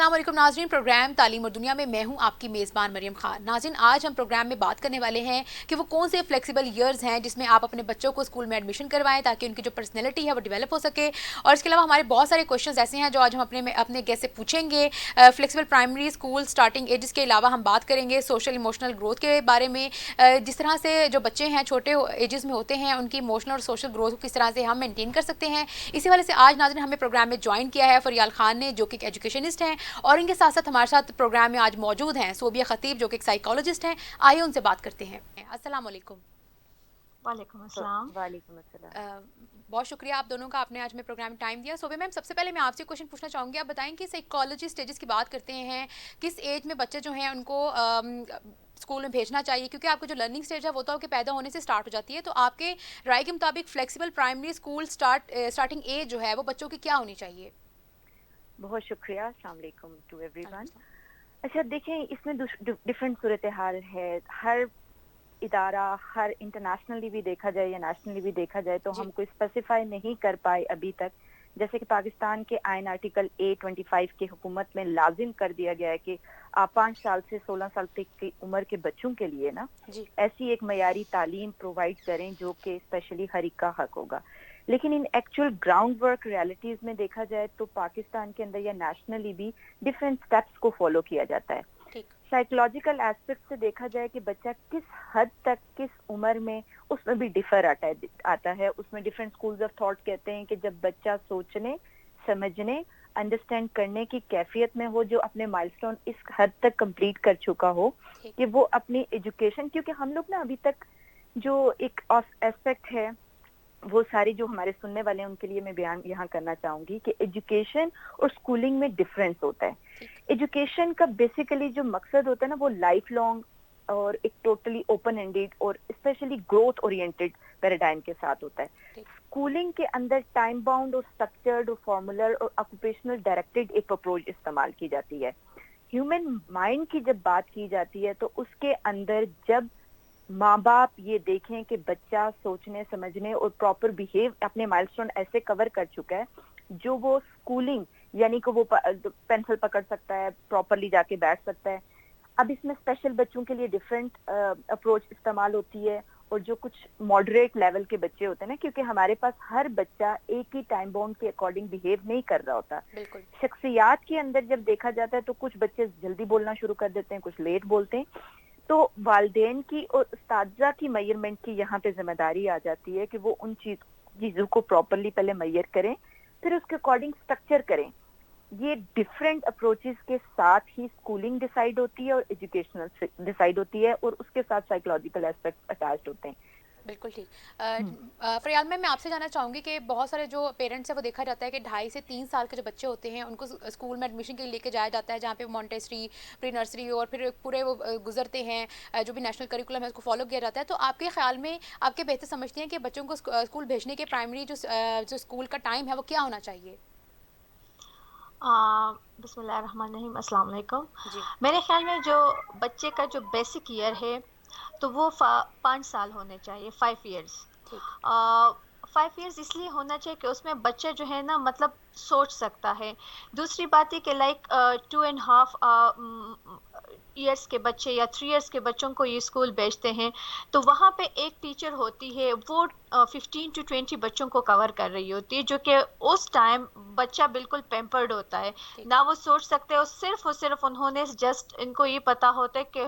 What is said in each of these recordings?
अस्सलाम वालेकुम नाज़रीन, प्रोग्राम तालीम और दुनिया में मैं हूं आपकी मेज़बान मरियम खान। नाज़रीन, आज हम प्रोग्राम में बात करने वाले हैं कि वो कौन से फ्लेक्सिबल ईयर्स हैं जिसमें आप अपने बच्चों को स्कूल में एडमिशन करवाएं ताकि उनकी जो पर्सनैलिटी है वो डेवलप हो सके। और इसके अलावा हमारे बहुत सारे क्वेश्चंस ऐसे हैं जो आज हम अपने गेस्ट से पूछेंगे। Flexible primary school starting ages के अलावा हम बात करेंगे सोशल इमोशनल ग्रोथ के बारे में, जिस तरह से जो बच्चे हैं छोटे एजेस में होते हैं उनकी इमोशनल और सोशल ग्रोथ को किस तरह से हम मेंटेन कर सकते हैं। इसी वाले से आज नाज़रीन हमें प्रोग्राम में ज्वाइन किया है फरियाल खान ने, जो कि एक एजुकेशनिस्ट हैं, और इनके साथ साथ हमारे साथ प्रोग्राम में आज मौजूद हैं सोबिया खतीब, जो कि एक साइकोलॉजिस्ट हैं। आइए उनसे बात करते हैं। अस्सलाम वालेकुम। वालेकुम अस्सलाम। वालेकुम अस्सलाम। बहुत शुक्रिया आप दोनों का, आपने आज में प्रोग्राम में टाइम दिया। सोबे मैम, सबसे पहले मैं आपसे क्वेश्चन पूछना चाहूँगी, आप बताएं कि साइकोलॉजी स्टेजेस की बात करते हैं, किस एज में बच्चे जो हैं उनको स्कूल में भेजना चाहिए, क्योंकि आपको जो लर्निंग स्टेज है वो तो आपके पैदा होने से स्टार्ट हो जाती है। तो आपके राय के मुताबिक flexible primary school starting age जो है वो बच्चों की क्या होनी चाहिए? बहुत शुक्रिया। अस्सलाम वालेकुम टू एवरीवन। अच्छा देखें, इसमें डिफरेंट सूरत हाल है। हर इदारा, हर इंटरनेशनली भी देखा जाए या नेशनली भी देखा जाए तो हम कोई स्पेसिफाई नहीं कर पाए अभी तक। जैसे कि पाकिस्तान के आइन आर्टिकल A25 की हुकूमत में लाजिम कर दिया गया है कि आप 5 साल से 16 साल तक की उम्र के बच्चों के लिए ना ऐसी एक मयारी तालीम प्रोवाइड करें जो कि स्पेशली हर एक का हक होगा। लेकिन इन एक्चुअल ग्राउंड वर्क रियलिटीज में देखा जाए तो पाकिस्तान के अंदर या नेशनली भी डिफरेंट स्टेप्स को फॉलो किया जाता है। साइकोलॉजिकल एस्पेक्ट से देखा जाए कि बच्चा किस हद तक किस उम्र में, उसमें भी डिफर आता है। उसमें डिफरेंट स्कूल्स ऑफ थॉट कहते हैं कि जब बच्चा सोचने, समझने, अंडरस्टैंड करने की कैफियत में हो, जो अपने माइलस्टोन इस हद तक कंप्लीट कर चुका हो कि वो अपनी एजुकेशन, क्योंकि हम लोग ना अभी तक जो एक एस्पेक्ट है वो सारी जो हमारे सुनने वाले हैं उनके लिए मैं बयान यहाँ करना चाहूंगी कि एजुकेशन और स्कूलिंग में डिफरेंस होता है। एजुकेशन का बेसिकली जो मकसद होता है ना वो लाइफ लॉन्ग और एक टोटली ओपन एंडेड और स्पेशली ग्रोथ ओरिएंटेड पैराडाइम के साथ होता है। स्कूलिंग के अंदर टाइम बाउंड और स्ट्रक्चर्ड और फॉर्मुलर और ऑक्यूपेशनल डायरेक्टेड एक अप्रोच इस्तेमाल की जाती है। ह्यूमन माइंड की जब बात की जाती है तो उसके अंदर जब माँ बाप ये देखें कि बच्चा सोचने, समझने और प्रॉपर बिहेव अपने माइलस्टोन ऐसे कवर कर चुका है जो वो स्कूलिंग यानी कि वो पेंसिल पकड़ सकता है, प्रॉपरली जाके बैठ सकता है। अब इसमें स्पेशल बच्चों के लिए डिफरेंट अप्रोच इस्तेमाल होती है, और जो कुछ मॉडरेट लेवल के बच्चे होते हैं ना, क्योंकि हमारे पास हर बच्चा एक ही टाइम बाउंड के अकॉर्डिंग बिहेव नहीं कर रहा होता। शख्सियात के अंदर जब देखा जाता है तो कुछ बच्चे जल्दी बोलना शुरू कर देते हैं, कुछ लेट बोलते हैं। तो वालिदैन की और उस्तादजा की मेजरमेंट की यहाँ पे जिम्मेदारी आ जाती है कि वो उन चीजों को प्रॉपरली पहले मेजर करें, फिर उसके अकॉर्डिंग स्ट्रक्चर करें। ये डिफरेंट अप्रोचेस के साथ ही स्कूलिंग डिसाइड होती है और एजुकेशनल डिसाइड होती है, और उसके साथ साइकोलॉजिकल एस्पेक्ट अटैच्ड होते हैं। बिल्कुल ठीक। फरियाल में मैं आपसे जानना चाहूँगी कि बहुत सारे जो पेरेंट्स हैं वो देखा जाता है कि 2.5 से 3 साल के जो बच्चे होते हैं उनको स्कूल में एडमिशन के लिए लेके जाया जाता है, जहाँ पे मॉन्टेसरी, प्री नर्सरी और फिर पूरे वो गुजरते हैं, जो भी नेशनल करिकुलम है उसको फॉलो किया जाता है। तो आपके ख्याल में, आपके बेहतर समझते हैं कि बच्चों को स्कूल भेजने के प्राइमरी जो स्कूल का टाइम है वो क्या होना चाहिए? बिस्मिल्लाहिर्रहमानिर्रहीम, अस्सलाम वालेकुम। मेरे ख्याल में जो बच्चे का जो बेसिक ईयर है तो वो 5 साल होने चाहिए, 5 इयर्स। 5 इयर्स इसलिए होना चाहिए कि उसमें बच्चा जो है ना मतलब सोच सकता है। दूसरी बात है कि लाइक 2.5 इयर्स के बच्चे या 3 इयर्स के बच्चों को ये स्कूल भेजते हैं तो वहाँ पे एक टीचर होती है, वो 15 to 20 बच्चों को कवर कर रही होती है, जो कि उस टाइम बच्चा बिल्कुल पेम्पर्ड होता है ना, वो सोच सकते हो। सिर्फ और सिर्फ उन्होंने जस्ट इनको ये पता होता है कि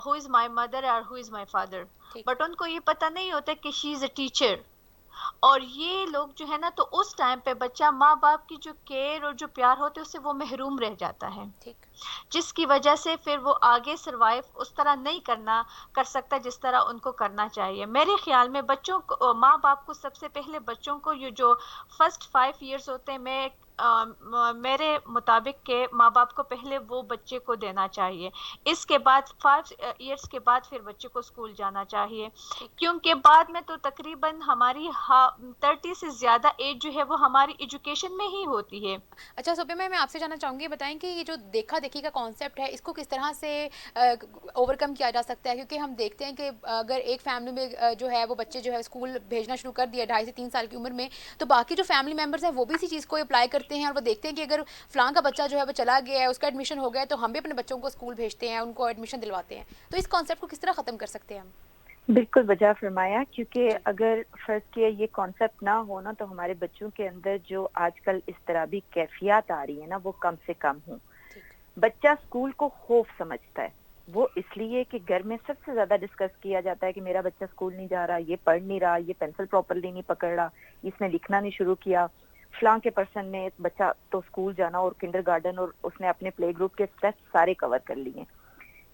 हु इज माय मदर और who is my father, but उनको ये पता नहीं होता कि शी इज अ टीचर। और ये लोग जो है ना, तो उस टाइम पे बच्चा माँ बाप की जो केयर और जो प्यार होते हैं उससे वो महरूम रह जाता है, जिसकी वजह से फिर वो आगे सरवाइव उस तरह नहीं कर सकता जिस तरह उनको करना चाहिए। मेरे ख्याल में बच्चों को, माँ बाप को सबसे पहले बच्चों को ये जो फर्स्ट 5 इयर्स होते हैं, मेरे मुताबिक के माँ बाप को पहले वो बच्चे को देना चाहिए। इसके बाद 5 इयर्स के बाद फिर बच्चे को स्कूल जाना चाहिए, क्योंकि बाद में तो तकरीबन हमारी 30 से ज्यादा एज जो है वो हमारी एजुकेशन में ही होती है। अच्छा सोबे, मैं आपसे जानना चाहूँगी, बताएं कि ये जो देखा देखी का कॉन्सेप्ट है इसको किस तरह से ओवरकम किया जा सकता है, क्योंकि हम देखते हैं कि अगर एक फैमिली में जो है वो बच्चे जो है स्कूल भेजना शुरू कर दिया 2.5 से 3 साल की उम्र में, तो बाकी जो फैमिली मेम्बर्स हैं वो भी इसी चीज़ को अप्लाई करते کرتے ہیں اور وہ دیکھتے ہیں کہ اگر فلاں کا بچہ جو ہے وہ چلا گیا ہے, اس کا ایڈمیشن ہو گیا ہے, تو ہم بھی اپنے بچوں کو اسکول بھیجتے ہیں, ان کو ایڈمیشن دلواتے ہیں. تو اس کانسیپٹ کو کس طرح ختم کر سکتے ہیں ہم؟ بالکل بجا فرمایا, کیونکہ جی اگر فرض کیا یہ کانسیپٹ نہ ہونا تو ہمارے بچوں کے اندر جو آج کل اضطرابی کیفیات آ رہی ہے نا وہ کم سے کم ہوں. ٹھیک. بچہ اسکول کو خوف سمجھتا ہے, وہ اس لیے کہ گھر میں سب سے زیادہ ڈسکس کیا جاتا ہے کہ میرا بچہ اسکول نہیں جا رہا, یہ پڑھ نہیں رہا, یہ پینسل پراپرلی نہیں پکڑ رہا, اس نے لکھنا نہیں شروع کیا, فلاں کے پرسن نے بچہ تو اسکول جانا اور کنڈر گارڈن اور اس نے اپنے پلے گروپ کے اسٹیپس سارے کور کر لیے.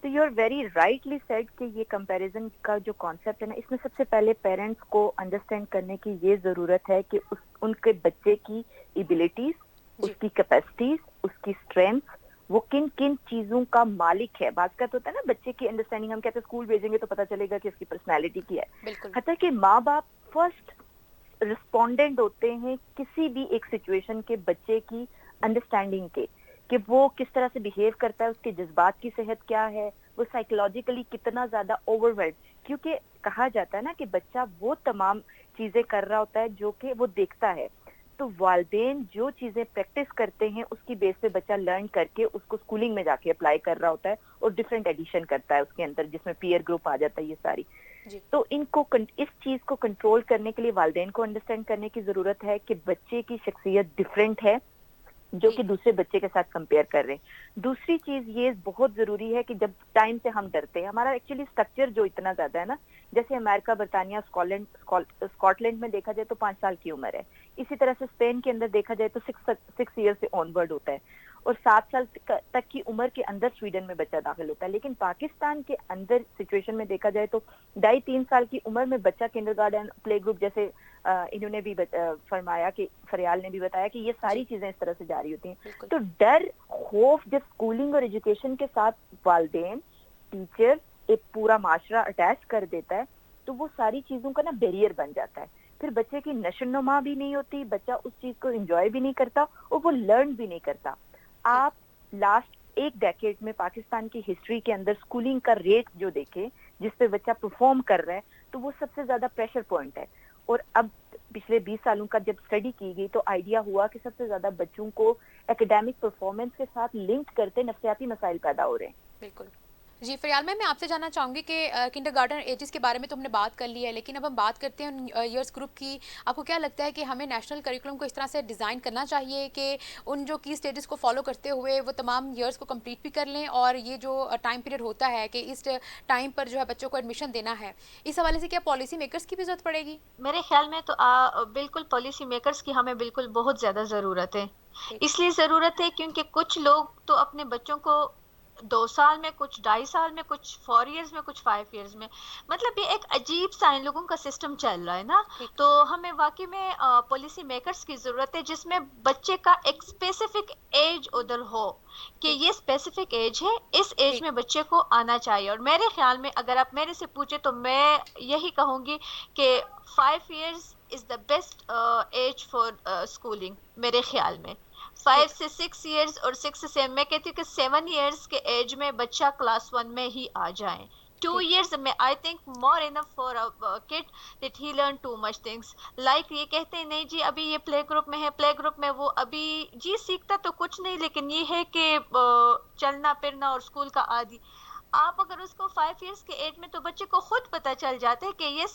تو you are very rightly said کہ یہ کمپیریزن کا جو کانسیپٹ ہے نا, اس میں سب سے پہلے پیرنٹس کو انڈرسٹینڈ کرنے کی یہ ضرورت ہے کہ ان کے بچے کی ایبلٹیز, اس جی کی کیپیسٹیز, اس کی اسٹرینتھ, وہ کن کن چیزوں کا مالک ہے. بات کرتے ہوتا ہے نا بچے کی انڈرسٹینڈنگ, ہم کہتے ہیں اسکول بھیجیں گے تو پتہ چلے گا کہ اس کی پرسنالٹی کیا ہے. بالکل. حتیٰ کہ ماں باپ فرسٹ رسپونڈنٹ ہوتے ہیں کسی بھی ایک سچویشن کے بچے کی انڈرسٹینڈنگ کے, کہ وہ کس طرح سے بیہیو کرتا ہے, اس کے جذبات کی صحت کیا ہے, وہ سائیکولوجیکلی کتنا زیادہ اوور ویلڈ, کیونکہ کہا جاتا ہے نا کہ بچہ وہ تمام چیزیں کر رہا ہوتا ہے جو کہ وہ دیکھتا ہے. تو والدین جو چیزیں پریکٹس کرتے ہیں اس کی بیس پہ بچہ لرن کر کے اس کو اسکولنگ میں جا کے اپلائی کر رہا ہوتا ہے اور ڈفرینٹ ایڈیشن کرتا ہے اس کے اندر, جس میں پیئر گروپ آ جاتا ہے یہ ساری. جی تو ان کو اس چیز کو کنٹرول کرنے کے لیے والدین کو انڈرسٹینڈ کرنے کی ضرورت ہے کہ بچے کی شخصیت ڈفرینٹ ہے جو کہ دوسرے بچے کے ساتھ کمپیئر کر رہے ہیں. دوسری چیز یہ بہت ضروری ہے کہ جب ٹائم سے ہم ڈرتے ہیں, ہمارا ایکچولی اسٹرکچر جو اتنا زیادہ ہے نا, جیسے امریکہ, برطانیہ, اسکاٹ لینڈ میں دیکھا جائے تو 5 سال کی عمر ہے, اسی طرح سے اسپین کے اندر دیکھا جائے تو 6 ایئر سے آن ورڈ ہوتا ہے, اور 7 سال تک کی عمر کے اندر سویڈن میں بچہ داخل ہوتا ہے. لیکن پاکستان کے اندر سچویشن میں دیکھا جائے تو 2.5-3 سال کی عمر میں بچہ کنڈر گارڈن, پلے گروپ, جیسے انہوں نے بھی فرمایا کہ فریال نے بھی بتایا کہ یہ ساری چیزیں اس طرح سے جاری ہوتی ہیں. بالکل. تو ڈر, خوف جب اسکولنگ اور ایجوکیشن کے ساتھ والدین, ٹیچر, ایک پورا معاشرہ اٹیچ کر دیتا ہے تو وہ ساری چیزوں کا نا بیریئر بن جاتا ہے. پھر بچے کی نشو و نما بھی نہیں ہوتی, بچہ اس چیز کو انجوائے بھی نہیں کرتا اور وہ لرن بھی نہیں کرتا. آپ لاسٹ ایک ڈیکیڈ میں پاکستان کی ہسٹری کے اندر اسکولنگ کا ریٹ جو دیکھے جس پہ بچہ پرفارم کر رہا ہے تو وہ سب سے زیادہ پریشر پوائنٹ ہے. اور اب پچھلے 20 سالوں کا جب اسٹڈی کی گئی تو آئیڈیا ہوا کہ سب سے زیادہ بچوں کو ایکیڈیمک پرفارمنس کے ساتھ لنک کرتے نفسیاتی مسائل پیدا ہو رہے ہیں. بالکل. جی فریال میں آپ سے جاننا چاہوں گی کہ کنڈر گارڈن ایجز کے بارے میں تو ہم نے بات کر لی ہے, لیکن اب ہم بات کرتے ہیں ایئرس گروپ کی. آپ کو کیا لگتا ہے کہ ہمیں نیشنل کریکولم کو اس طرح سے ڈیزائن کرنا چاہیے کہ ان جو کی اسٹیجز کو فالو کرتے ہوئے وہ تمام ایئرس کو کمپلیٹ بھی کر لیں, اور یہ جو ٹائم پیریڈ ہوتا ہے کہ اس ٹائم پر جو ہے بچوں کو ایڈمیشن دینا ہے, اس حوالے سے کیا پالیسی میکرز کی بھی ضرورت پڑے گی؟ میرے خیال میں تو بالکل پالیسی میکرز کی ہمیں بالکل بہت زیادہ ضرورت ہے. اس لیے ضرورت ہے کیونکہ کچھ لوگ تو اپنے بچوں کو 2 سال میں, کچھ 2.5 سال میں, کچھ 4 ایئرز میں, کچھ 5 ایئرز میں, مطلب یہ ایک عجیب سا ان لوگوں کا سسٹم چل رہا ہے نا. تو ہمیں واقعی میں پالیسی میکرز کی ضرورت ہے جس میں بچے کا ایک اسپیسیفک ایج ادھر ہو کہ یہ اسپیسیفک ایج ہے, اس ایج میں بچے کو آنا چاہیے. اور میرے خیال میں اگر آپ میرے سے پوچھے تو میں یہی کہوں گی کہ 5 years is the best age for schooling میرے خیال میں. 5 سے 6 ایئرز اور 6 سے میں کہتی ہوں کہ 7 ایئرز کے ایج میں بچہ کلاس 1 میں ہی آ جائیں. 2 ایئرز میں I think more enough for could that he learn too much things. Like یہ کہتے ہیں نہیں جی ابھی یہ پلے گروپ میں ہے, پلے گروپ میں وہ ابھی جی سیکھتا تو کچھ نہیں, لیکن یہ ہے کہ چلنا پھرنا اور اسکول کا عادی. آپ اگر اس کو 5 ایئرس کے ایج میں, تو بچے کو خود پتا چل جاتا ہے کہ یس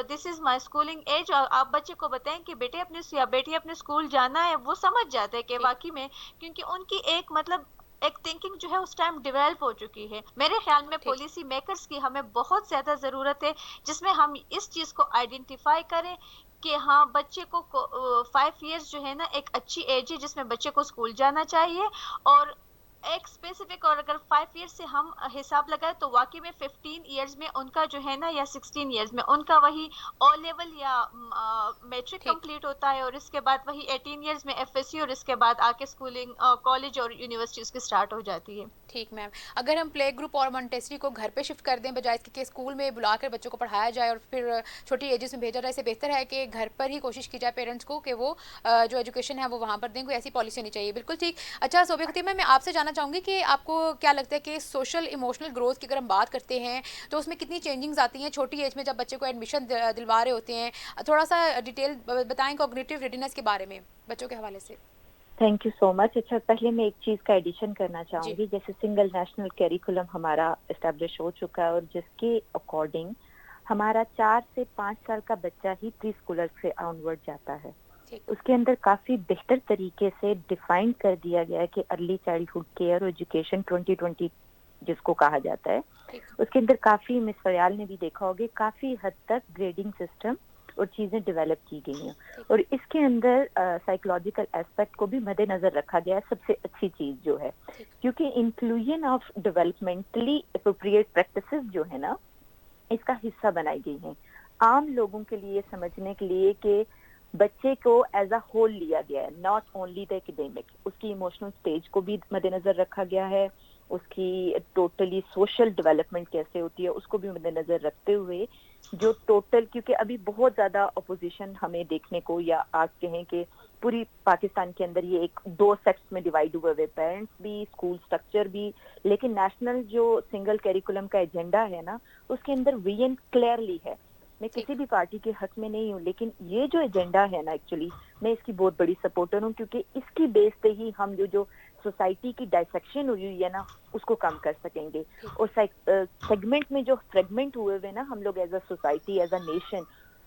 دس از مائی اسکولنگ ایج. آپ بچے کو بتائیں کہ بیٹے اپنے یا بیٹی اپنے اسکول جانا ہے, وہ سمجھ جاتا ہے کہ واقعی میں, کیونکہ ان کی ایک مطلب ایک تھنکنگ جو ہے اس ٹائم ڈیولپ ہو چکی ہے. میرے خیال میں پالیسی میکرز کی ہمیں بہت زیادہ ضرورت ہے جس میں ہم اس چیز کو آئیڈینٹیفائی کریں کہ ہاں بچے کو 5 ایئرز جو ہے نا ایک اچھی ایج ہے جس میں بچے کو اسکول جانا چاہیے. اور ایک اسپیسیفک, اور اگر 5 ایئرس سے ہم حساب لگائے تو واقعی میں 15 ایئرز میں ان کا جو ہے نا, یا 16 ایئرز میں ان کا وہی او لیول یا میٹرک کمپلیٹ ہوتا ہے, اور اس کے بعد وہی 18 ایئرز میں ایف ایس سی, اور اس کے بعد آ کے اسکولنگ کالج اور یونیورسٹیز کی اسٹارٹ ہو جاتی ہے. ٹھیک میم, اگر ہم پلے گروپ اور مانٹیسری کو گھر پہ شفٹ کر دیں بجائے اس کے کہ اسکول میں بلا کر بچوں کو پڑھایا جائے اور پھر چھوٹی ایجز میں بھیجا جائے, اسے بہتر ہے کہ گھر پر ہی کوشش کی جائے پیرنٹس کو کہ وہ جو ایجوکیشن ہے وہ وہاں پر دیں. کوئی ایسی پالیسی ہونی چاہیے. بالکل ٹھیک. اچھا صوبیہ خطیبہ, میں آپ سے جاننا چاہوں گی کہ آپ کو کیا لگتا ہے کہ سوشل ایموشنل گروتھ کی اگر ہم بات کرتے ہیں تو اس میں کتنی چینجنگز آتی ہیں چھوٹی ایج میں جب بچے کو ایڈمیشن دلوا رہے ہوتے ہیں؟ تھوڑا سا ڈیٹیل بتائیں کوگنیٹیو ریڈینس کے بارے میں بچوں کے حوالے سے. Thank you so much. अच्छा, पहले मैं एक चीज़ का एडिशन करना जी चाहूँगी। जैसे सिंगल नेशनल करिकुलम हमारा एस्टेब्लिश हो चुका है और जिसके अकॉर्डिंग हमारा 4 से 5 साल का बच्चा ही प्री स्कूलर से ऑनवर्ड जाता है। ठीक उसके अंदर काफ़ी बेहतर तरीके से डिफाइन कर दिया गया है कि अर्ली चाइल्डहुड केयर एजुकेशन 2020 जिसको कहा जाता है, ठीक उसके अंदर काफ़ी, मिस फयाल ने भी देखा होगा, काफ़ी हद तक ग्रेडिंग सिस्टम और चीज़ें डेवलप की गई हैं ठीक और इसके अंदर साइकोलॉजिकल एस्पेक्ट को भी मद्देनजर रखा गया है। सबसे अच्छी चीज़ जो है, ठीक क्योंकि inclusion of developmentally appropriate practices जो है ना, इसका हिस्सा बनाई गई हैं आम लोगों के लिए समझने के लिए कि बच्चे को एज अ होल लिया गया है, नॉट ओनली द एकेडमिक। उसकी इमोशनल स्टेज को भी मद्देनजर रखा गया है, उसकी टोटली सोशल डेवलपमेंट कैसे होती है उसको भी मद्देनजर रखते हुए जो टोटल, क्योंकि अभी बहुत ज्यादा अपोजिशन हमें देखने को, या आज कहें कि पूरी पाकिस्तान के अंदर ये एक दो सेक्ट्स में डिवाइड हुए हुए, पेरेंट्स भी, स्कूल स्ट्रक्चर भी, लेकिन नेशनल जो सिंगल करिकुलम का एजेंडा है ना, उसके अंदर विजन क्लियरली है। मैं किसी भी पार्टी के हक में नहीं हूँ, लेकिन ये जो एजेंडा है ना, एक्चुअली मैं इसकी बहुत बड़ी सपोर्टर हूँ, क्योंकि इसकी बेस पे ही हम जो सोसाइटी की डायसेक्शन हुई हुई है ना, उसको कम कर सकेंगे। और सेगमेंट में जो फ्रेगमेंट हुए हुए ना हम लोग as a society, as a nation,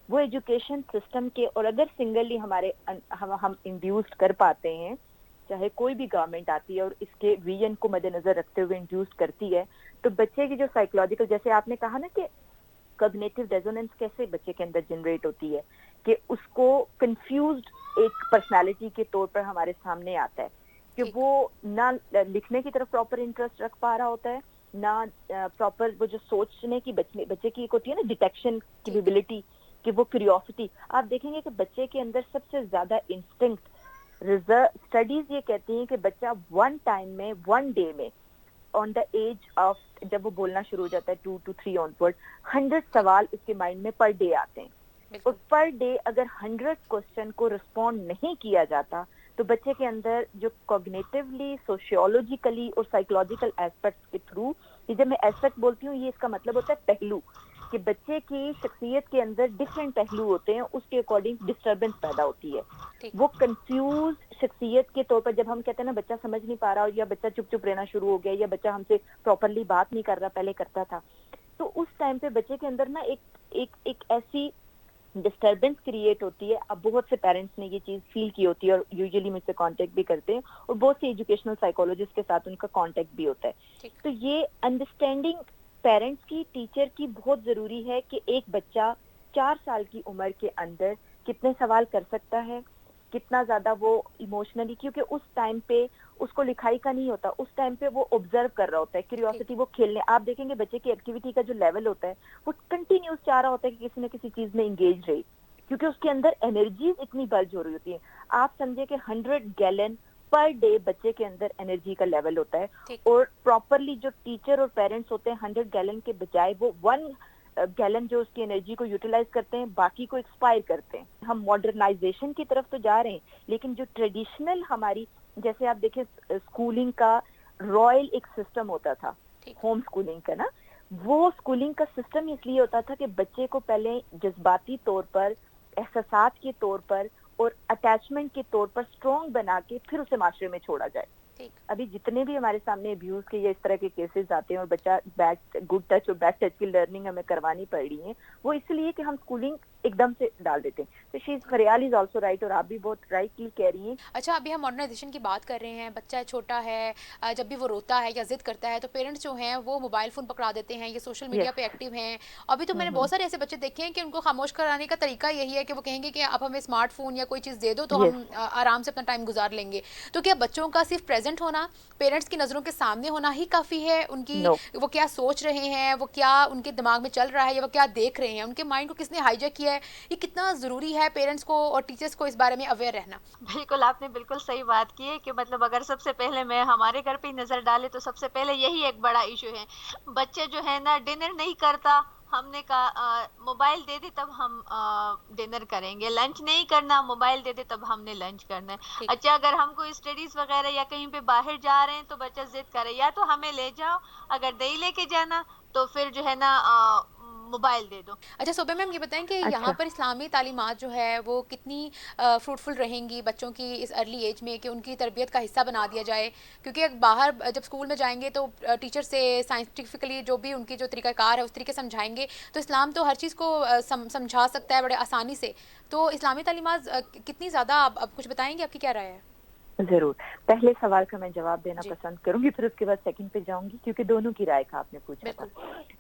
वो एजुकेशन सिस्टम के, और अगर सिंगली हमारे हम इंड्यूस्ड कर पाते हैं, चाहे कोई भी गवर्नमेंट आती है और इसके विजन को मद्देनजर रखते हुए इंड्यूस करती है, तो बच्चे की जो साइकोलॉजिकल, जैसे आपने कहा ना कि कॉग्निटिव रेजोनेंस कैसे बच्चे के अंदर जनरेट होती है, कि उसको कंफ्यूज्ड एक पर्सनालिटी के तौर पर हमारे सामने आता है कि ठीक वो ना लिखने की तरफ प्रॉपर इंटरेस्ट रख पा रहा होता है, ना प्रॉपर वो जो सोचने की बच्चे की एक होती है ना डिटेक्शन ठीक कैपेबिलिटी, कि वो क्यूरियोसिटी। आप देखेंगे कि बच्चे के अंदर सबसे ज्यादा इंस्टिंक्ट, स्टडीज ये कहती हैं कि बच्चा वन टाइम में, वन डे में, ऑन द एज ऑफ, जब वो बोलना शुरू हो जाता है 2 to 3 ऑनवर्ड, 100 ठीक सवाल उसके माइंड में पर डे आते हैं। और बिल्कुल पर डे अगर 100 क्वेश्चन को रिस्पॉन्ड नहीं किया जाता, तो बच्चे के अंदर जो कॉग्निटिवली, सोशियोलॉजिकली और साइकोलॉजिकल एस्पेक्ट्स के थ्रू, ये जब मैं एस्पेक्ट बोलती हूँ, ये इसका मतलब होता है पहलू, कि बच्चे की शख्सियत के अंदर डिफरेंट पहलू होते हैं, उसके अकॉर्डिंग डिस्टर्बेंस पैदा होती है। ठीक वो कंफ्यूज शख्सियत के तौर पर, जब हम कहते हैं ना बच्चा समझ नहीं पा रहा, या बच्चा चुप चुप रहना शुरू हो गया, या बच्चा हमसे प्रॉपरली बात नहीं कर रहा, पहले करता था, तो उस टाइम पे बच्चे के अंदर ना एक ऐसी डिस्टर्बेंस क्रिएट होती है। अब बहुत से पेरेंट्स ने ये चीज फील की होती है और यूजुअली मुझसे कांटेक्ट भी करते हैं, और बहुत से एजुकेशनल साइकोलॉजिस्ट के साथ उनका कांटेक्ट भी होता है। ठीक तो ये अंडरस्टैंडिंग पेरेंट्स की, टीचर की बहुत जरूरी है कि एक बच्चा 4 साल की उम्र के अंदर कितने सवाल कर सकता है, कितना ज्यादा वो इमोशनली, क्योंकि उस टाइम पे उसको लिखाई का नहीं होता, उस टाइम पे वो ऑब्जर्व कर रहा होता है, ठीक क्यूरियोसिटी, वो खेलने, आप देखेंगे बच्चे की एक्टिविटी का जो लेवल होता है, वो कंटिन्यूस चाह रहा होता है कि किसी न किसी चीज में इंगेज रहे, क्योंकि उसके अंदर एनर्जी इतनी बल्ज हो रही होती है। आप समझे कि 100 गैलन पर डे बच्चे के अंदर एनर्जी का लेवल होता है, ठीक और प्रॉपरली जो टीचर और पेरेंट्स होते हैं 100 गैलन के बजाय वो 1 गैलन जो उसकी एनर्जी को यूटिलाइज करते हैं, बाकी को एक्सपायर करते हैं। हम मॉडर्नाइजेशन की तरफ तो जा रहे हैं, लेकिन जो ट्रेडिशनल हमारी, जैसे आप देखें स्कूलिंग का रॉयल एक सिस्टम होता था, ठीक होम स्कूलिंग का ना, वो स्कूलिंग का सिस्टम इसलिए होता था कि बच्चे को पहले जज्बाती तौर पर, एहसासात के तौर पर और अटैचमेंट के तौर पर स्ट्रॉन्ग बना के फिर उसे माशरे में छोड़ा जाए। ठीक अभी जितने भी हमारे सामने अब्यूज के या इस तरह के केसेस आते हैं और बच्चा गुड टच और बैड टच की लर्निंग हमें करवानी पड़ रही है, वो इसलिए कि हम स्कूलिंग एकदम से डाल देते हैं। तो she Fariyal is also right, और आप भी बहुत राइटली कह रही हैं। अच्छा, अभी हम मॉडर्नाइजेशन की बात कर रहे हैं, बच्चा छोटा है, जब भी वो रोता है या जिद करता है तो पेरेंट्स जो हैं वो मोबाइल फ़ोन पकड़ा देते हैं, ये सोशल मीडिया यस। पे एक्टिव हैं। अभी तो मैंने बहुत सारे ऐसे बच्चे देखे हैं कि उनको खामोश कराने का तरीका यही है कि वो कहेंगे कि आप हमें स्मार्टफोन या कोई चीज़ दे दो तो यस। हम आराम से अपना टाइम गुजार लेंगे। तो क्या बच्चों का सिर्फ प्रेजेंट होना, पेरेंट्स की नज़रों के सामने होना ही काफ़ी है? उनकी नो। वो क्या सोच रहे हैं, वो क्या उनके दिमाग में चल रहा है, या वो क्या देख रहे हैं, उनके माइंड को किसने हाईजैक किया है, ये कितना ज़रूरी है पेरेंट्स को और टीचर्स को इस बारे में अवेयर रहना? बिल्कुल, आपने बिल्कुल सही बात की है कि मतलब अगर सबसे पहले मैं हमारे घर पे ही नज़र डाले तो सबसे पहले यही एक बड़ा इश्यू है। बच्चे जो है ना डिनर नहीं करता, हमने कहा मोबाइल दे दे तब हम डिनर करेंगे, लंच नहीं करना, मोबाइल दे दे तब हमने लंच करना है। ठीक अच्छा, अगर हम कोई स्टडीज़ वगैरह या कहीं पे बाहर जा रहे हैं तो बच्चा ज़िद करे या तो हमें ले जाओ, अगर नहीं लेके जाना तो फिर जो है ना मोबाइल दे दो। अच्छा सोबे मैम ये बताएं कि यहाँ पर इस्लामी तालीमात जो है वो कितनी फ्रूटफुल रहेंगी बच्चों की इस अर्ली एज में, कि उनकी तरबियत का हिस्सा बना दिया जाए, क्योंकि बाहर जब स्कूल में जाएंगे तो टीचर से साइंटिफिकली जो भी उनकी जो तरीक़ाकार है उस तरीके समझाएंगे, तो इस्लाम तो हर चीज़ को समझा सकता है बड़े आसानी से, तो इस्लामी तालीमात कितनी ज़्यादा, अब कुछ बताएंगे, आपकी क्या राय है? जरूर, पहले सवाल का मैं जवाब देना पसंद करूंगी, फिर उसके बाद सेकंड पे जाऊंगी, क्योंकि दोनों की राय का आपने पूछा था।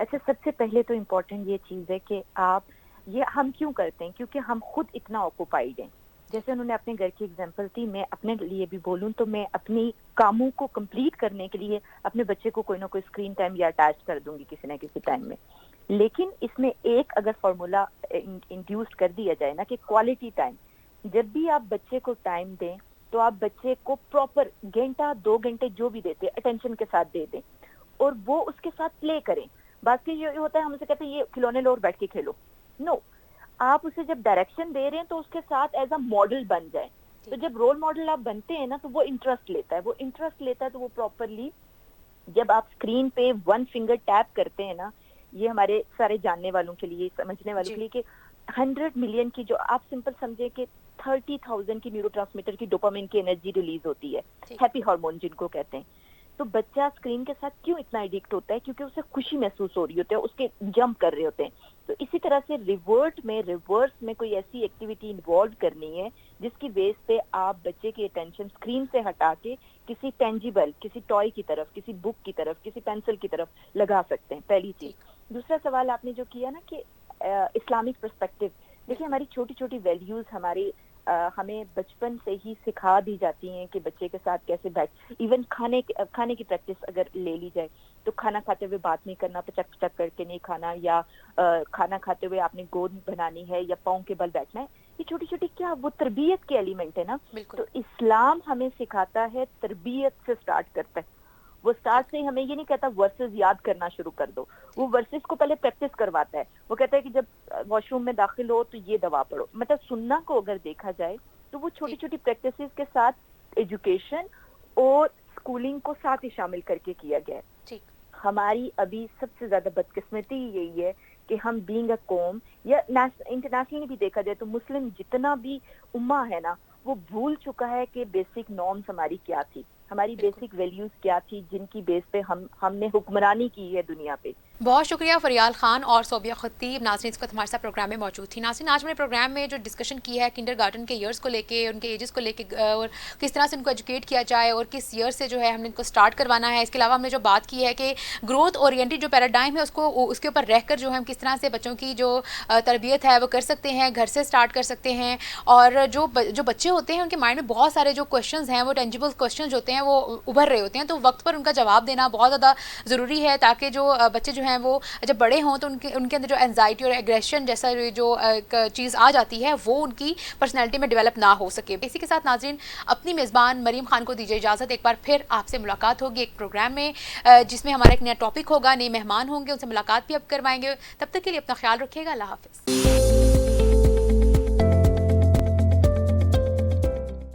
अच्छा, सबसे पहले तो इम्पोर्टेंट ये चीज है कि आप ये हम क्यों करते हैं, क्योंकि हम खुद इतना ऑक्यूपाइड हैं। जैसे उन्होंने अपने घर की एग्जांपल दी, मैं अपने लिए भी बोलूं तो मैं अपनी कामों को कंप्लीट करने के लिए अपने बच्चे को कोई ना कोई स्क्रीन टाइम या अटैच कर दूंगी किसी ना किसी टाइम में। लेकिन इसमें एक अगर फॉर्मूला इंड्यूस कर दिया जाए ना कि क्वालिटी टाइम, जब भी आप बच्चे को टाइम दें तो आप बच्चे को प्रॉपर घंटा 2 घंटे जो भी देते अटेंशन के साथ दे दें और वो उसके साथ प्ले करें। बाकी ये होता है हम उसे कहते हैं ये खिलौने लो और बैठ के खेलो, नो, आप उसे जब डायरेक्शन दे रहे हैं तो उसके साथ एज अ मॉडल बन जाए। तो जब रोल मॉडल आप बनते हैं ना तो वो इंटरेस्ट लेता है, तो वो प्रॉपरली जब आप स्क्रीन पे 1 फिंगर टैप करते हैं ना, ये हमारे सारे जानने वालों के लिए, समझने वालों के लिए कि 100 मिलियन की, जो आप सिंपल समझे कि 30,000 की न्यूरोट्रांसमीटर की डोपामिन की एनर्जी रिलीज होती है, हैप्पी हार्मोन जिनको कहते हैं। तो बच्चा स्क्रीन के साथ क्यों इतना एडिक्ट होता है, क्योंकि उसे खुशी महसूस हो रही होती है, उसके जंप कर रहे होते हैं। तो इसी तरह से रिवर्स में कोई ऐसी एक्टिविटी इन्वॉल्व करनी है जिसकी बेस पे आप बच्चे की अटेंशन स्क्रीन से हटा के किसी टेंजिबल, किसी टॉय की तरफ, किसी बुक की तरफ, किसी पेंसिल की तरफ लगा सकते हैं, पहली चीज। दूसरा सवाल आपने जो किया ना कि इस्लामिक पर्सपेक्टिव, देखिए हमारी छोटी छोटी वैल्यूज हमें बचपन से ही सिखा दी जाती हैं कि बच्चे के साथ कैसे बैठ, इवन खाने की प्रैक्टिस अगर ले ली जाए तो खाना खाते हुए बात नहीं करना, पचक पचक करके नहीं खाना, या खाना खाते हुए आपने गोद बनानी है या पाँव के बल बैठना है, ये छोटी छोटी क्या वो तरबियत के एलिमेंट है ना। तो इस्लाम हमें सिखाता है, तरबियत से स्टार्ट करता है। वो स्टार्ट से ही हमें ये नहीं कहता वर्सेस याद करना शुरू कर दो, वो वर्सेस को पहले प्रैक्टिस करवाता है। वो कहता है कि जब वॉशरूम में दाखिल हो तो ये दवा पढ़ो। मतलब सुन्ना को अगर देखा जाए तो वो छोटी छोटी प्रैक्टिसेस के साथ एजुकेशन और स्कूलिंग को साथ ही शामिल करके किया गया है। हमारी अभी सबसे ज्यादा बदकिस्मती यही है कि हम बीइंग अ कौम, या इंटरनेशनली भी देखा जाए तो मुस्लिम जितना भी उम्मा है ना, वो भूल चुका है कि बेसिक नॉर्म्स हमारी क्या थी, हमारी बेसिक वैल्यूज क्या थी, जिनकी बेस पे हमने हुक्मरानी की है दुनिया पे। बहुत शुक्रिया फरियाल खान और सोबिया खतीब। नाज़रीन इस वक्त हमारे साथ प्रोग्राम में मौजूद थी। नाज़रीन आज मैंने प्रोग्राम में जो डिस्कशन किया है किंडरगार्टन के ईयर्स को लेके, उनके एजेस को लेके, और किस तरह से उनको एजुकेट किया जाए और किस ईयर से जो है हमने इनको स्टार्ट करवाना है। इसके अलावा हमने जो बात की है कि ग्रोथ ओरिएंटेड जो पैराडाइम है उसको, उसके ऊपर रह कर जो है हम किस तरह से बच्चों की जो तरबियत है वो कर सकते हैं, घर से स्टार्ट कर सकते हैं। और जो बच्चे होते हैं उनके माइंड में बहुत सारे जो क्वेश्चन हैं, वो टेंजिबल क्वेश्चन होते हैं, वो उभर रहे होते हैं, तो वक्त पर उनका जवाब देना बहुत ज़्यादा ज़रूरी है, ताकि जो बच्चे जो हैं वो जब बड़े हों तो उनके अंदर जो एंजाइटी और एग्रेशन जैसा जो चीज़ आ जाती है वो उनकी पर्सनैलिटी में डेवलप ना हो सके। इसी के साथ नाज़रीन अपनी मेज़बान मरीम खान को दीजिए इजाज़त। एक बार फिर आपसे मुलाकात होगी एक प्रोग्राम में जिसमें हमारा एक नया टॉपिक होगा, नए मेहमान होंगे, उनसे मुलाकात भी अब करवाएंगे। तब तक के लिए अपना ख्याल रखिएगा। अल्लाह हाफ़िज़।